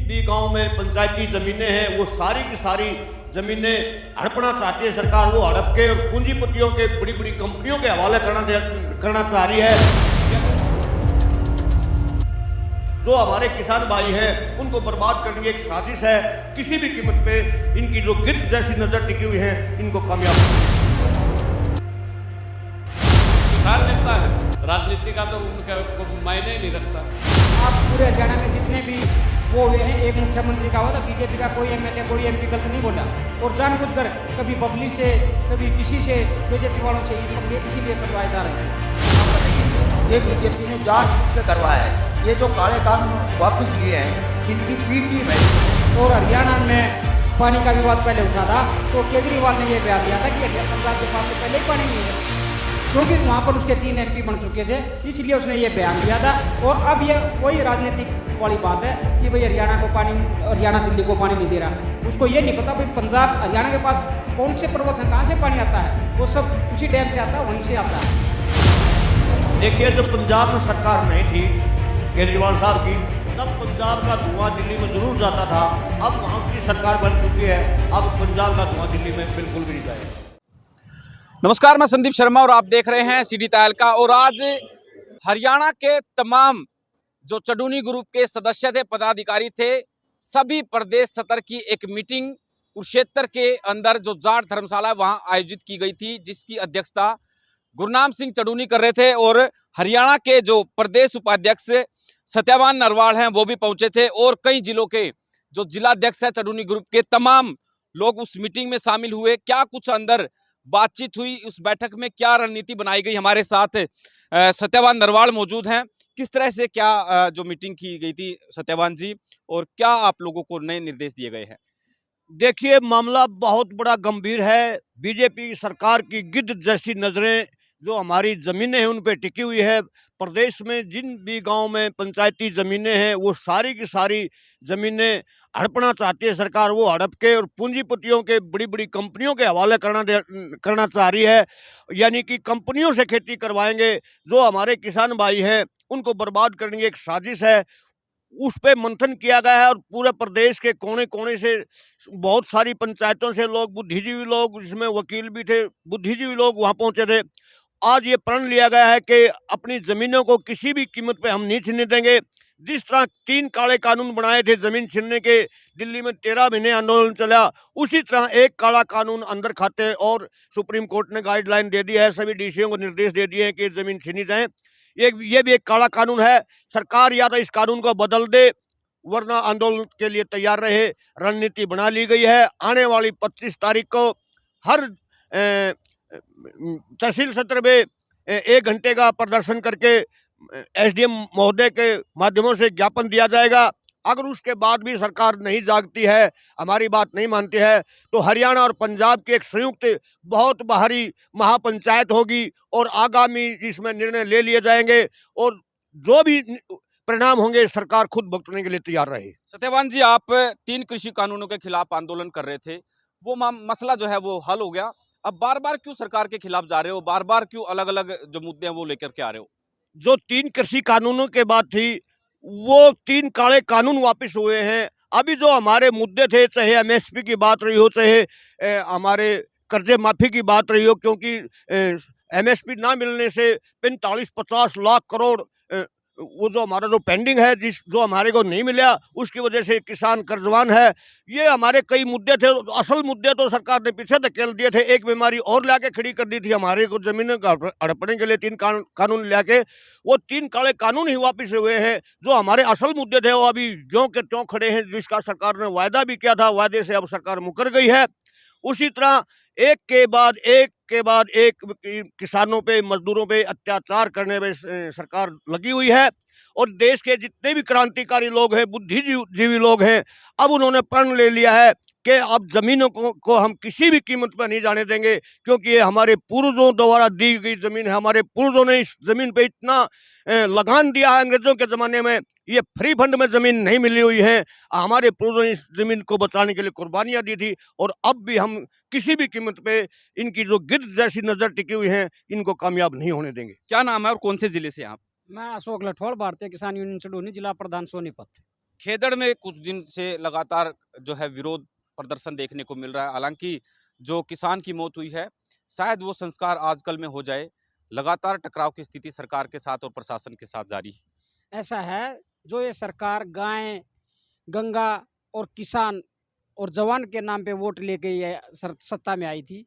भी गांव में पंचायती जमीनें हैं वो सारी की सारी जमीनें हड़पना चाहती है सरकार। वो हड़प के और पूंजीपतियों के बड़ी बड़ी कंपनियों के हवाले करना चाह रही है। जो हमारे किसान भाई हैं उनको बर्बाद करने की एक साजिश है। किसी भी कीमत पे इनकी जो गिद्ध जैसी नजर टिकी हुई है इनको कामयाब किसान नेता है, राजनीति का तो उनका मायने ही नहीं रखता। आप पूरे हरियाणा में जितने भी वो हुए हैं, एक मुख्यमंत्री का हुआ था, बीजेपी का कोई एमएलए कोई एमपी गलत नहीं बोला। और जानबूझकर कभी बबली से कभी किसी से जेजेपी वालों से इसीलिए करवाए जा रहे हैं। ये बीजेपी ने जानबूझ के करवाया है। ये जो काले कानून वापस लिए हैं इनकी पी टीम है। और हरियाणा में पानी का विवाद पहले उठा था तो केजरीवाल ने ये बयान दिया था कि पंजाब के पास तो पहले ही पानी नहीं है, क्योंकि वहाँ पर उसके 3 एमपी बन चुके थे, इसलिए उसने ये बयान दिया था। और अब ये वही राजनीतिक वाली बात है कि भाई हरियाणा को पानी, हरियाणा दिल्ली को पानी नहीं दे रहा। उसको ये नहीं पता भाई पंजाब हरियाणा के पास कौन से पर्वत हैं, कहाँ से पानी आता है, वो सब उसी डैम से आता है, वहीं से आता है। देखिए, जब पंजाब में सरकार नहीं थी केजरीवाल साहब की, तब पंजाब का धुआं दिल्ली में जरूर जाता था। अब वहाँ की सरकार बन चुकी है, अब पंजाब का धुआं दिल्ली में बिल्कुल भी नहीं जाएगा। नमस्कार, मैं संदीप शर्मा और आप देख रहे हैं सिटी तायल का। और आज हरियाणा के तमाम जो चडूनी ग्रुप के सदस्य थे, पदाधिकारी थे, सभी प्रदेश सतर की एक मीटिंग कुरुक्षेत्र के अंदर जो जाट धर्मशाला वहां आयोजित की गई थी, जिसकी अध्यक्षता गुरनाम सिंह चडूनी कर रहे थे। और हरियाणा के जो प्रदेश उपाध्यक्ष सत्यवान नरवाल हैं वो भी पहुंचे थे। और कई जिलों के जो जिलाध्यक्ष है चडूनी ग्रुप के, तमाम लोग उस मीटिंग में शामिल हुए। क्या कुछ अंदर बातचीत हुई, उस बैठक में क्या रणनीति बनाई गई, हमारे साथ सत्यवान नरवाल मौजूद हैं। किस तरह से क्या जो मीटिंग की गई थी सत्यवान जी, और क्या आप लोगों को नए निर्देश दिए गए हैं? देखिए, मामला बहुत बड़ा गंभीर है। बीजेपी सरकार की गिद्ध जैसी नजरें जो हमारी जमीनें हैं उन पे टिकी हुई है। प्रदेश में जिन भी गांव में पंचायती जमीनें हैं वो सारी की सारी जमीनें हड़पना चाहती है सरकार। वो हड़प के और पूंजीपतियों के बड़ी बड़ी कंपनियों के हवाले करना चाह रही है। यानी कि कंपनियों से खेती करवाएंगे। जो हमारे किसान भाई हैं उनको बर्बाद करने की एक साजिश है। उस पे मंथन किया गया है और पूरे प्रदेश के कोने कोने से बहुत सारी पंचायतों से लोग, बुद्धिजीवी लोग, जिसमें वकील भी थे, बुद्धिजीवी लोग वहां पहुंचे थे। आज ये प्रण लिया गया है कि अपनी जमीनों को किसी भी कीमत पे हम नहीं छीनने देंगे। जिस तरह 3 काले कानून बनाए थे जमीन छीनने के, दिल्ली में 13 महीने आंदोलन चला, उसी तरह एक काला कानून अंदर खाते और सुप्रीम कोर्ट ने गाइडलाइन दे दी है, सभी डीसीओ को निर्देश दे दिए हैं कि जमीन छीनी जाए। ये भी एक काला कानून है। सरकार या तो इस कानून को बदल दे वरना आंदोलन के लिए तैयार रहे। रणनीति बना ली गई है। आने वाली 25 तारीख को हर तहसील सत्र में 1 घंटे का प्रदर्शन करके एसडीएम महोदय के माध्यमों से ज्ञापन दिया जाएगा। अगर उसके बाद भी सरकार नहीं जागती है, हमारी बात नहीं मानती है, तो हरियाणा और पंजाब की एक संयुक्त बहुत भारी महापंचायत होगी और आगामी इसमें निर्णय ले लिए जाएंगे और जो भी परिणाम होंगे सरकार खुद भुगतने के लिए तैयार रहे। सत्यवान जी, आप 3 कृषि कानूनों के खिलाफ आंदोलन कर रहे थे, वो मसला जो है वो हल हो गया। अब बार बार क्यों सरकार के खिलाफ जा रहे हो? बार बार क्यों अलग अलग जो मुद्दे हैं वो लेकर के आ रहे हो? जो 3 कृषि कानूनों के बाद थी वो 3 काले कानून वापस हुए हैं। अभी जो हमारे मुद्दे थे, चाहे एमएसपी की बात रही हो, चाहे हमारे कर्जे माफी की बात रही हो, क्योंकि एमएसपी ना मिलने से 45-50 लाख करोड़ वो जो हमारा जो पेंडिंग है, जो हमारे को नहीं मिला, उसकी वजह से किसान कर्जवान है। ये हमारे कई मुद्दे थे। असल मुद्दे तो सरकार ने पीछे धकेल दिए थे। एक बीमारी और लाके खड़ी कर दी थी हमारे को जमीन हड़पने के लिए 3 कानून लाके। वो 3 काले कानून ही वापिस हुए हैं। जो हमारे असल मुद्दे थे वो अभी ज्यों के त्यों खड़े हैं, जिसका सरकार ने वायदा भी किया था, वायदे से अब सरकार मुकर गई है। उसी तरह एक के बाद एक किसानों पे, मजदूरों पे अत्याचार करने में सरकार लगी हुई है। और देश के जितने भी क्रांतिकारी लोग हैं, बुद्धिजीवी लोग हैं, अब उन्होंने प्रण ले लिया है कि अब जमीनों को हम किसी भी कीमत पर नहीं जाने देंगे, क्योंकि ये हमारे पूर्वजों द्वारा दी गई जमीन है। हमारे पूर्वजों ने इस जमीन पे इतना लगान दिया है अंग्रेजों के ज़माने में, ये फ्री फंड में ज़मीन नहीं मिली हुई है। हमारे पूर्वजों ने इस ज़मीन को बचाने के लिए कुर्बानियाँ दी थी और अब भी हम किसी भी कीमत पे इनकी जो गिद्ध जैसी नज़र टिकी हुई है इनको कामयाब नहीं होने देंगे। क्या नाम है और कौन से जिले से आप? मैं अशोक लठौड़, भारतीय किसान यूनियन चडूनी, जिला प्रधान सोनीपत। खेदड़ में कुछ दिन से लगातार जो है विरोध प्रदर्शन देखने को मिल रहा है। हालांकि जो किसान की मौत हुई है, शायद वो संस्कार आजकल में हो जाए। लगातार टकराव की स्थिति सरकार के साथ और प्रशासन के साथ जारी है। ऐसा है, जो ये सरकार गाय, गंगा और किसान और जवान के नाम पे वोट लेके ये सत्ता में आई थी।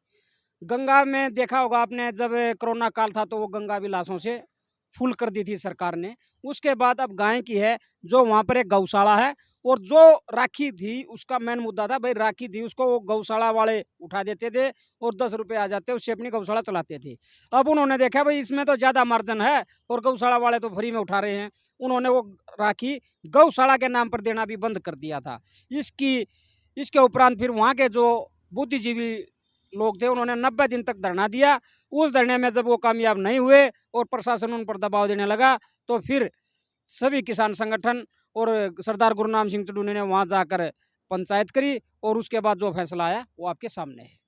गंगा में देखा होगा आपने, जब कोरोना काल था तो वो गंगा विलासों से फुल कर दी थी सरकार ने। उसके बाद अब गाय की है, जो वहाँ पर एक गौशाला है, और जो राखी थी उसका मेन मुद्दा था भाई, राखी थी उसको वो गौशाला वाले उठा देते थे और 10 रुपये आ जाते, उससे अपनी गौशाला चलाते थे। अब उन्होंने देखा भाई इसमें तो ज़्यादा मार्जिन है और गौशाला वाले तो फ्री में उठा रहे हैं, उन्होंने वो राखी गौशाला के नाम पर देना भी बंद कर दिया था। इसके उपरांत फिर वहाँ के जो बुद्धिजीवी लोग थे उन्होंने 90 दिन तक धरना दिया। उस धरने में जब वो कामयाब नहीं हुए और प्रशासन उन पर दबाव देने लगा, तो फिर सभी किसान संगठन और सरदार गुरनाम सिंह चडूनी ने वहां जाकर पंचायत करी और उसके बाद जो फैसला आया वो आपके सामने है।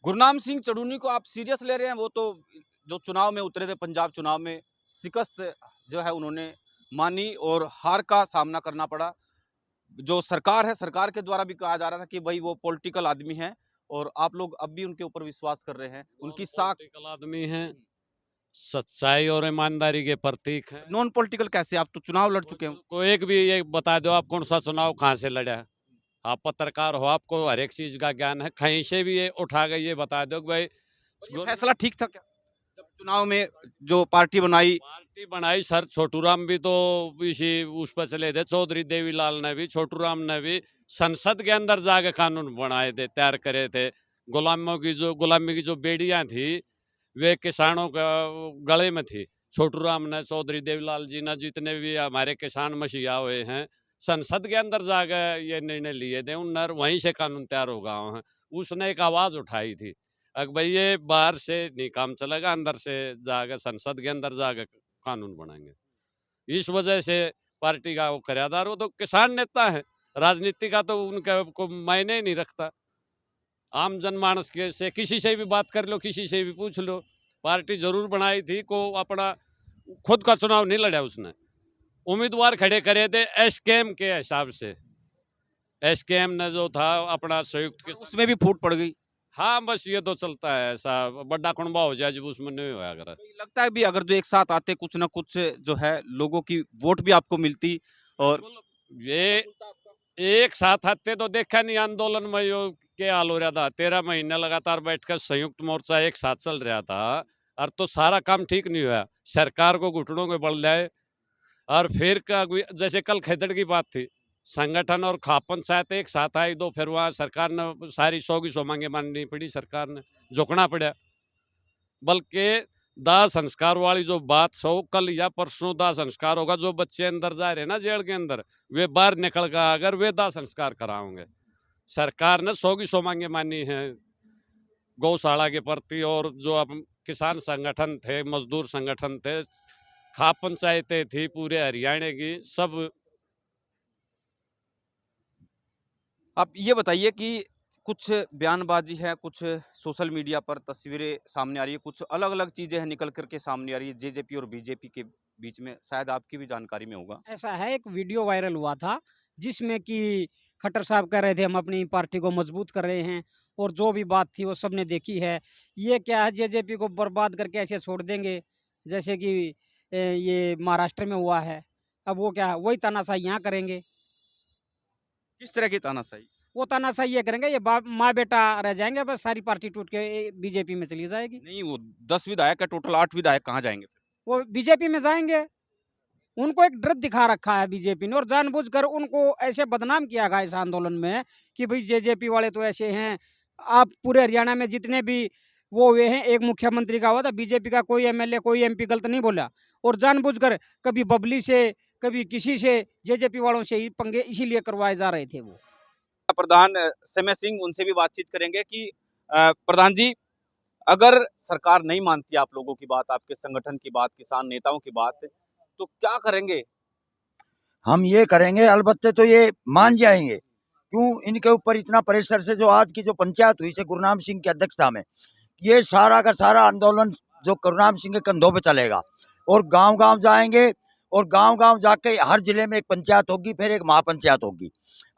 गुरनाम सिंह चडूनी को आप सीरियस ले रहे हैं? वो तो जो चुनाव में उतरे थे, पंजाब चुनाव में शिकस्त जो है उन्होंने मानी और हार का सामना करना पड़ा। जो सरकार है, सरकार के द्वारा भी कहा जा रहा था कि भाई वो पॉलिटिकल आदमी है, और आप लोग अब भी उनके ऊपर विश्वास कर रहे हैं। उनकी साख पॉलिटिकल आदमी है, सच्चाई और ईमानदारी के प्रतीक है। नॉन पॉलिटिकल कैसे? आप तो चुनाव लड़ चुके हैं। को एक भी ये बता दो आप कौन सा चुनाव कहाँ से लड़ा है। आप पत्रकार हो, आपको हर एक चीज का ज्ञान है। कहीं से भी ये उठा गए ये बता दो कि भाई ये फैसला ठीक था क्या? जब चुनाव में जो पार्टी बनाई सर, छोटू राम भी तो इसी उस पर चले थे। चौधरी देवीलाल ने भी, छोटू राम ने भी संसद के अंदर जाके कानून बनाए थे, तैयार करे थे। गुलामी की जो बेड़ियां थी वे किसानों का गले में थी। छोटू राम ने, चौधरी देवीलाल जी ने, जितने भी हमारे किसान मसीहा हुए हैं, संसद के अंदर जाके ये निर्णय लिए थे। उन वहीं से कानून तैयार हो गए हैं। उसने एक आवाज उठाई थी अगर भाई ये बाहर से नहीं काम चलेगा, अंदर से जाकर संसद के अंदर जाकर कानून बनाएंगे। इस वजह से पार्टी का वो करादार, वो तो किसान नेता है, राजनीति का तो उनका को मायने ही नहीं रखता। आम जनमानस के से किसी से भी बात कर लो, किसी से भी पूछ लो। पार्टी जरूर बनाई थी, को अपना खुद का चुनाव नहीं लड़ा। उसने उम्मीदवार खड़े करे थे एसकेएम के हिसाब से। एसकेएम ने जो था अपना संयुक्त के, उसमें भी फूट पड़ गई। हाँ बस ये तो चलता है, ऐसा बड़ा कुंबा हो जाए जब उसमें नहीं होया अगर। लगता है भी अगर जो एक साथ आते कुछ ना कुछ जो है लोगों की वोट भी आपको मिलती। और ये एक साथ आते तो देखा नहीं आंदोलन में यो क्या हाल हो रहा था। 13 महीने लगातार बैठकर संयुक्त मोर्चा एक साथ चल रहा था और तो सारा काम ठीक नहीं हुआ। सरकार को घुटनों में बल जाए और फिर जैसे कल खेदड़ की बात थी, संगठन और खाप पंचायत एक साथ आई, दो फिर वहां सरकार ने सारी 100 की 100 मांगे माननी पड़ी, सरकार ने झुकना पड़ा। बल्कि दाह संस्कार वाली जो बात सो कल या परसों दाह संस्कार होगा, जो बच्चे अंदर जा रहे हैं ना जेल के अंदर, वे बाहर निकल कर अगर वे दाह संस्कार कराओगे। सरकार ने 100 की 100 मांगे मानी है गौशाला के प्रति, और जो अब किसान संगठन थे, मजदूर संगठन थे, खाप पंचायतें थी पूरे हरियाणा की, सब। आप ये बताइए कि कुछ बयानबाजी है, कुछ सोशल मीडिया पर तस्वीरें सामने आ रही है, कुछ अलग अलग चीजें हैं निकल करके सामने आ रही है जेजेपी और बीजेपी के बीच में, शायद आपकी भी जानकारी में होगा। ऐसा है, एक वीडियो वायरल हुआ था जिसमें कि खट्टर साहब कह रहे थे हम अपनी पार्टी को मजबूत कर रहे हैं, और जो भी बात थी वो सबने देखी है। ये क्या है, जेजेपी को बर्बाद करके ऐसे छोड़ देंगे जैसे कि ये महाराष्ट्र में हुआ है। अब वो क्या, वही तानाशाही यहाँ करेंगे। किस तरह की तानाशाही? वो तानाशाही ये करेंगे, ये माँ बेटा रह जाएंगे, बस सारी पार्टी टूट के बीजेपी में चली जाएगी। नहीं, वो 10 विधायक है टोटल, 8 विधायक कहाँ जाएंगे? वो बीजेपी में जाएंगे। उनको एक डर दिखा रखा है बीजेपी ने, और जानबूझकर उनको ऐसे बदनाम किया गया इस आंदोलन में कि भाई जेजेपी वाले तो ऐसे हैं। आप पूरे हरियाणा में जितने भी वो हुए हैं, एक मुख्यमंत्री का हुआ था, बीजेपी का कोई एमएलए कोई एमपी गलत नहीं बोला। और जानबूझकर कभी बबली से कभी किसी से, जेजेपी वालों से ही पंगे इसीलिए करवाए जा रहे थे। वो प्रधान समय सिंह, उनसे भी बातचीत करेंगे कि प्रधान जी, अगर सरकार नहीं मानती आप लोगों की बात, आपके संगठन की बात, किसान नेताओं की बात, तो क्या करेंगे? हम ये करेंगे, अलबत्ते तो ये मान जाएंगे। क्यों इनके ऊपर इतना प्रेशर से, जो आज की जो पंचायत हुई से गुरनाम सिंह की अध्यक्षता में, ये सारा का सारा आंदोलन जो गुरनाम सिंह के कंधों पे चलेगा, और गांव गांव जाएंगे और गांव-गांव जाके हर जिले में एक पंचायत होगी, फिर एक महापंचायत होगी।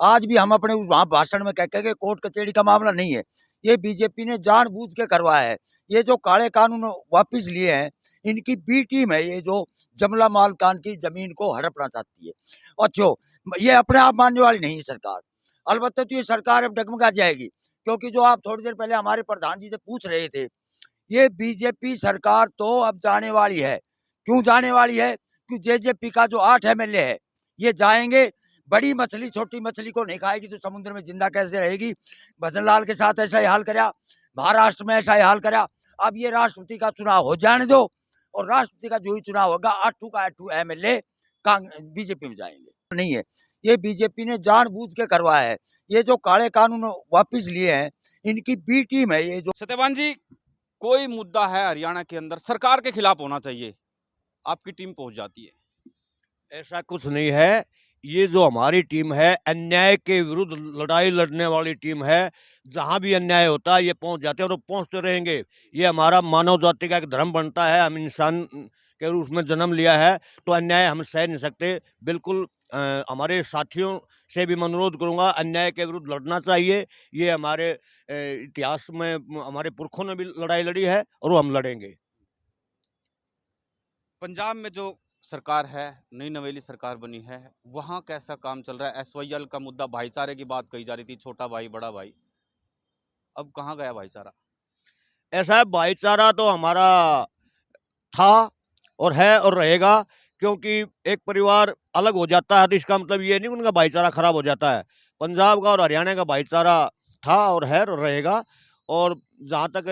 आज भी हम अपने उस वहाँ भाषण में कह के कोर्ट कचहरी का मामला नहीं है, ये बीजेपी ने जानबूझ के करवाया है। ये जो काले कानून वापस लिए हैं, इनकी बी टीम है, ये जो जमला मालकान की जमीन को हड़पना चाहती है। अच्छो, ये अपने आप मानने वाली नहीं है सरकार। अलबत्ता तो ये सरकार अब डगमगा जाएगी, क्योंकि जो आप थोड़ी देर पहले हमारे प्रधान जी से पूछ रहे थे, ये बीजेपी सरकार तो अब जाने वाली है। क्यों जाने वाली है? कि जेजेपी का जो 8 एमएलए है, ये जाएंगे, बड़ी मछली छोटी मछली को नहीं खाएगी तो समुद्र में जिंदा कैसे रहेगी। भजन लाल के साथ ऐसा ही हाल करा, महाराष्ट्र में ऐसा ही हाल करा। अब ये राष्ट्रपति का चुनाव हो जाने दो, और राष्ट्रपति का जो ही चुनाव होगा 8 का 8 एमएलए बीजेपी में जाएंगे। नहीं है, ये बीजेपी ने जानबूझ के करवाया है। ये जो काले कानून वापस लिए हैं, इनकी बी टीम है। ये जो सत्यवान जी, कोई मुद्दा है हरियाणा के अंदर सरकार के खिलाफ होना चाहिए, आपकी टीम पहुंच जाती है। ऐसा कुछ नहीं है। ये जो हमारी टीम है, अन्याय के विरुद्ध लड़ाई लड़ने वाली टीम है। जहाँ भी अन्याय होता है ये पहुंच जाते हैं और पहुंचते रहेंगे। ये हमारा मानव जाति का एक धर्म बनता है। हम इंसान के रूप में जन्म लिया है, तो अन्याय हम सह नहीं सकते। बिल्कुल हमारे साथियों से भी मैं अनुरोध करूँगा, अन्याय के विरुद्ध लड़ना चाहिए। ये हमारे इतिहास में हमारे पुरखों ने भी लड़ाई लड़ी है और वो हम लड़ेंगे। पंजाब में जो सरकार है, नई नवेली सरकार बनी है, वहां कैसा काम चल रहा है? एसवाईएल का मुद्दा, भाईचारे की बात कही जा रही थी, छोटा भाई बड़ा भाई, अब कहाँ गया भाईचारा? ऐसा है, भाईचारा तो हमारा था और है और रहेगा, क्योंकि एक परिवार अलग हो जाता है तो इसका मतलब ये नहीं कि उनका भाईचारा खराब हो जाता है। पंजाब का और हरियाणा का भाईचारा था और है और रहेगा। और जहाँ तक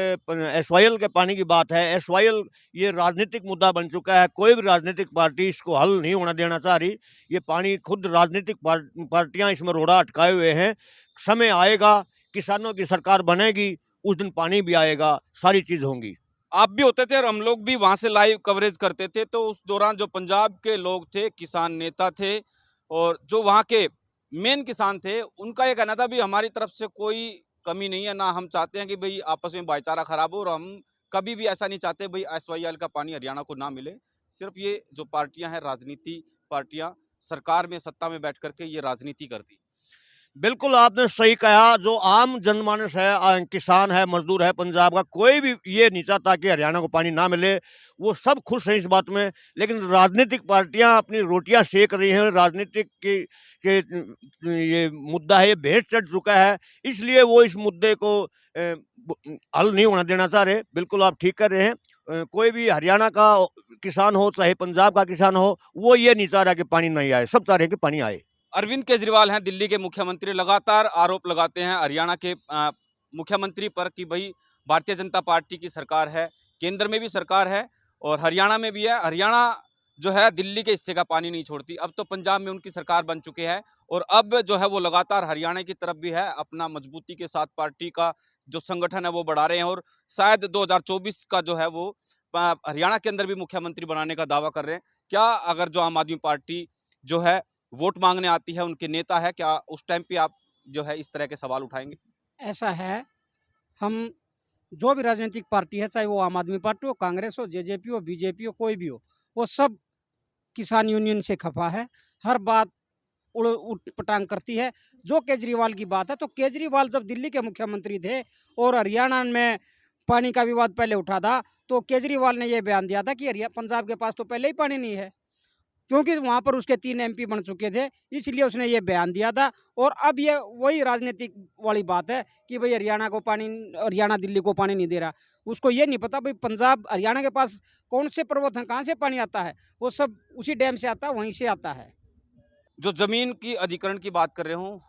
एसवाईएल के पानी की बात है, एसवाईएल ये राजनीतिक मुद्दा बन चुका है। कोई भी राजनीतिक पार्टी इसको हल नहीं होना देना चाह रही। ये पानी खुद राजनीतिक पार्टियां इसमें रोड़ा अटकाए हुए हैं। समय आएगा, किसानों की सरकार बनेगी, उस दिन पानी भी आएगा, सारी चीज होंगी। आप भी होते थे और हम लोग भी वहां से लाइव कवरेज करते थे, तो उस दौरान जो पंजाब के लोग थे, किसान नेता थे, और जो वहां के मेन किसान थे, उनका ये कहना था भी हमारी तरफ से कोई कमी नहीं है, ना हम चाहते हैं कि भाई आपस में भाईचारा खराब हो, और हम कभी भी ऐसा नहीं चाहते भाई एसवाईएल का पानी हरियाणा को ना मिले। सिर्फ ये जो पार्टियां हैं, राजनीति पार्टियां, सरकार में सत्ता में बैठ करके ये राजनीति करती। बिल्कुल आपने सही कहा। जो आम जनमानस है, किसान है, मजदूर है, पंजाब का कोई भी ये नहीं चाहता कि हरियाणा को पानी ना मिले। वो सब खुश हैं इस बात में। लेकिन राजनीतिक पार्टियां अपनी रोटियां सेक रही हैं। राजनीतिक के ये मुद्दा है, ये भेंट चढ़ चुका है, इसलिए वो इस मुद्दे को हल नहीं होना देना चाह रहे। बिल्कुल आप ठीक कर रहे हैं। कोई भी हरियाणा का किसान हो चाहे पंजाब का किसान हो, वो ये नहीं चाह रहा कि पानी नहीं आए, सब चाह रहे हैं कि पानी आए। अरविंद केजरीवाल हैं दिल्ली के मुख्यमंत्री, लगातार आरोप लगाते हैं हरियाणा के मुख्यमंत्री पर कि भाई भारतीय जनता पार्टी की सरकार है, केंद्र में भी सरकार है और हरियाणा में भी है। हरियाणा जो है दिल्ली के हिस्से का पानी नहीं छोड़ती। अब तो पंजाब में उनकी सरकार बन चुकी है और अब जो है वो लगातार हरियाणा की तरफ भी है, अपना मजबूती के साथ पार्टी का जो संगठन है वो बढ़ा रहे हैं और शायद 2024 का जो है वो हरियाणा के अंदर भी मुख्यमंत्री बनाने का दावा कर रहे हैं। क्या अगर जो आम आदमी पार्टी जो है वोट मांगने आती है, उनके नेता है, क्या उस टाइम पे आप जो है इस तरह के सवाल उठाएंगे? ऐसा है, हम जो भी राजनीतिक पार्टी है, चाहे वो आम आदमी पार्टी हो, कांग्रेस हो, जेजेपी हो, बीजेपी हो, कोई भी हो, वो सब किसान यूनियन से खफा है। हर बात उठ पटांग करती है। जो केजरीवाल की बात है, तो केजरीवाल जब दिल्ली के मुख्यमंत्री थे और हरियाणा में पानी का विवाद पहले उठा था, तो केजरीवाल ने यह बयान दिया था कि पंजाब के पास तो पहले ही पानी नहीं है, क्योंकि वहाँ पर उसके 3 एमपी बन चुके थे, इसलिए उसने ये बयान दिया था। और अब ये वही राजनीतिक वाली बात है कि भाई हरियाणा दिल्ली को पानी नहीं दे रहा। उसको ये नहीं पता भाई पंजाब हरियाणा के पास कौन से पर्वत हैं, कहाँ से पानी आता है, वो सब उसी डैम से आता है, वहीं से आता है। जो जमीन की अधिग्रहण की बात कर रहे हूँ,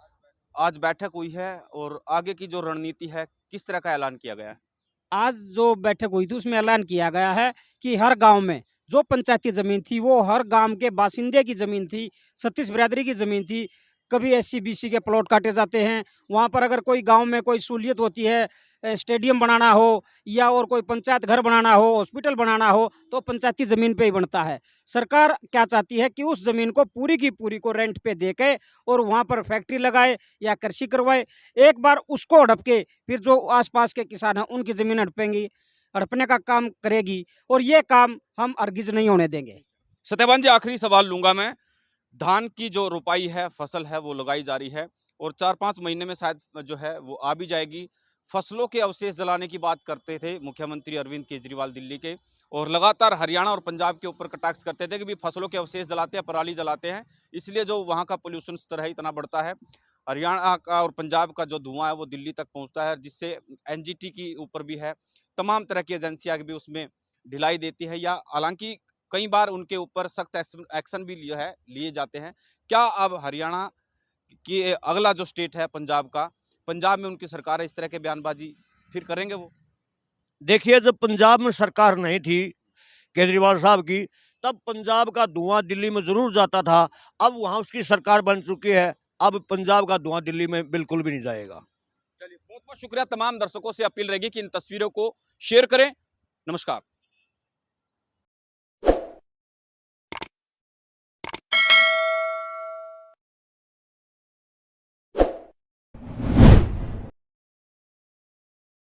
आज बैठक हुई है और आगे की जो रणनीति है, किस तरह का ऐलान किया गया है? आज जो बैठक हुई थी उसमें ऐलान किया गया है कि हर गांव में जो पंचायती ज़मीन थी, वो हर गांव के बासिंदे की ज़मीन थी, 36 बिरादरी की ज़मीन थी। कभी एससी बीसी के प्लॉट काटे जाते हैं, वहाँ पर अगर कोई गांव में कोई सहूलियत होती है, स्टेडियम बनाना हो या और कोई पंचायत घर बनाना हो, हॉस्पिटल बनाना हो, तो पंचायती ज़मीन पे ही बनता है। सरकार क्या चाहती है कि उस ज़मीन को पूरी की पूरी को रेंट पे दे के और वहाँ पर फैक्ट्री लगाए या कृषि करवाए। एक बार उसको हड़प के फिर जो आसपास के किसान हैं उनकी ज़मीन हड़पेंगी, हड़पने का काम करेगी, और ये काम हम हरगिज़ नहीं होने देंगे। सत्यवान जी, आखिरी सवाल लूंगा मैं। धान की जो रोपाई है, फसल है, वो लगाई जा रही है और 4-5 महीने में शायद जो है वो आ भी जाएगी। फसलों के अवशेष जलाने की बात करते थे मुख्यमंत्री अरविंद केजरीवाल दिल्ली के, और लगातार हरियाणा और पंजाब के ऊपर कटाक्ष करते थे कि भी फसलों के अवशेष जलाते हैं, पराली जलाते हैं, इसलिए जो वहाँ का पोल्यूशन स्तर है इतना बढ़ता है। हरियाणा का और पंजाब का जो धुआं है वो दिल्ली तक पहुँचता है, जिससे एनजीटी की ऊपर भी है, तमाम तरह की एजेंसियाँ भी उसमें ढिलाई देती है, या हालांकि कई बार उनके ऊपर सख्त एक्शन भी लिए जाते हैं। क्या अब हरियाणा की अगला जो स्टेट है पंजाब का, पंजाब में उनकी सरकार है, इस तरह के बयानबाजी फिर करेंगे वो? देखिए, जब पंजाब में सरकार नहीं थी केजरीवाल साहब की, तब पंजाब का धुआं दिल्ली में ज़रूर जाता था। अब वहाँ उसकी सरकार बन चुकी है, अब पंजाब का धुआं दिल्ली में बिल्कुल भी नहीं जाएगा। चलिए, बहुत बहुत शुक्रिया। तमाम दर्शकों से अपील रहेगी कि इन तस्वीरों को शेयर करें। नमस्कार।